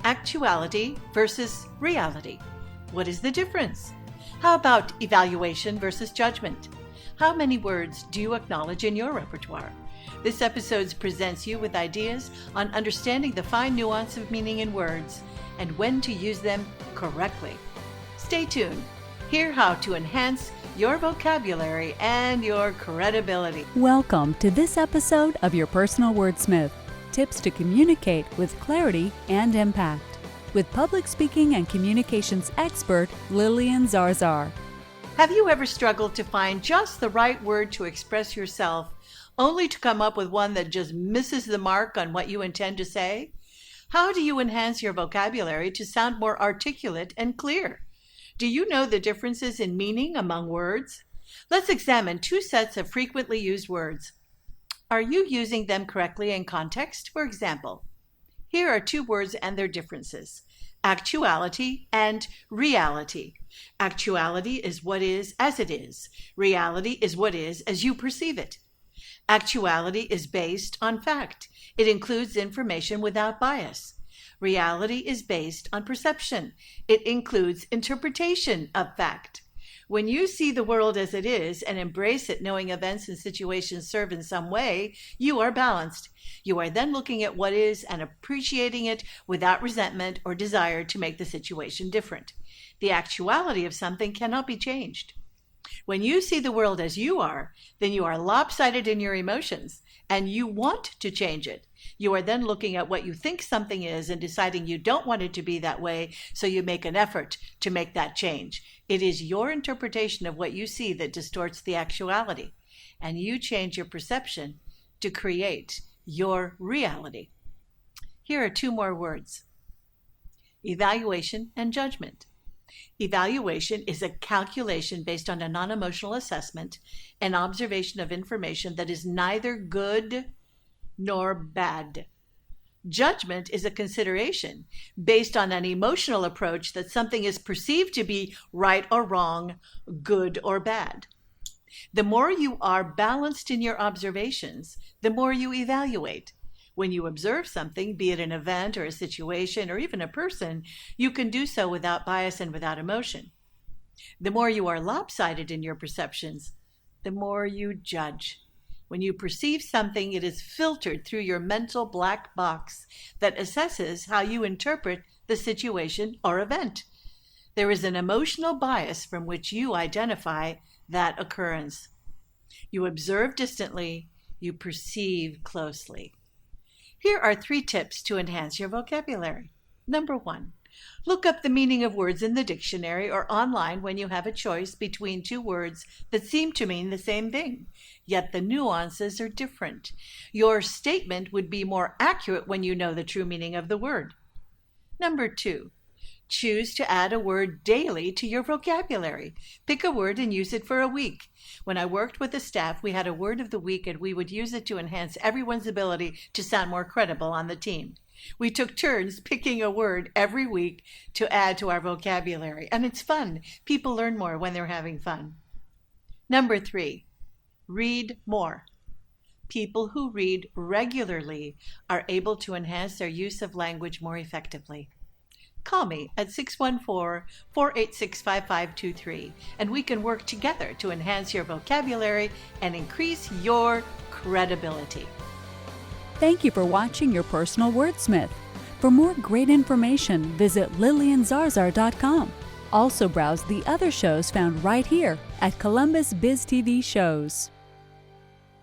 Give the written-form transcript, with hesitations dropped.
actuality versus reality? What is the difference? How about evaluation versus judgment? How many words do you acknowledge in your repertoire? This episode presents you with ideas on understanding the fine nuance of meaning in words and when to use them correctly. Stay tuned. Hear how to enhance your vocabulary and your credibility. Welcome to this episode of Your Personal Wordsmith. Tips to communicate with clarity and impact. With public speaking and communications expert Lillian Zarzar. Have you ever struggled to find just the right word to express yourself, only to come up with one that just misses the mark on what you intend to say? How do you enhance your vocabulary to sound more articulate and clear? Do you know the differences in meaning among words? Let's examine two sets of frequently used words. Are you using them correctly in context? For example, here are two words and their differences: actuality and reality. Actuality is what is as it is. Reality is what is as you perceive it. Actuality is based on fact. It includes information without bias. Reality is based on perception. It includes interpretation of fact. When you see the world as it is and embrace it, knowing events and situations serve in some way, you are balanced. You are then looking at what is and appreciating it without resentment or desire to make the situation different. The actuality of something cannot be changed. When you see the world as you are, then you are lopsided in your emotions and you want to change it. You are then looking at what you think something is and deciding you don't want it to be that way, so you make an effort to make that change. It is your interpretation of what you see that distorts the actuality, and you change your perception to create your reality. Here are two more words: evaluation and judgment. Evaluation is a calculation based on a non-emotional assessment and observation of information that is neither good nor bad. Judgment is a consideration based on an emotional approach that something is perceived to be right or wrong, good or bad. The more you are balanced in your observations, the more you evaluate. When you observe something, be it an event or a situation or even a person, you can do so without bias and without emotion. The more you are lopsided in your perceptions, the more you judge. When you perceive something, it is filtered through your mental black box that assesses how you interpret the situation or event. There is an emotional bias from which you identify that occurrence. You observe distantly, you perceive closely. Here are 3 tips to enhance your vocabulary. Number 1, look up the meaning of words in the dictionary or online when you have a choice between two words that seem to mean the same thing, yet the nuances are different. Your statement would be more accurate when you know the true meaning of the word. Number 2, choose to add a word daily to your vocabulary. Pick a word and use it for a week. When I worked with the staff, we had a word of the week and we would use it to enhance everyone's ability to sound more credible on the team. We took turns picking a word every week to add to our vocabulary, and it's fun. People learn more when they're having fun. Number 3, read more. People who read regularly are able to enhance their use of language more effectively. Call me at 614-486-5523, and we can work together to enhance your vocabulary and increase your credibility. Thank you for watching Your Personal Wordsmith. For more great information, visit lillianzarzar.com. Also browse the other shows found right here at Columbus Biz TV Shows.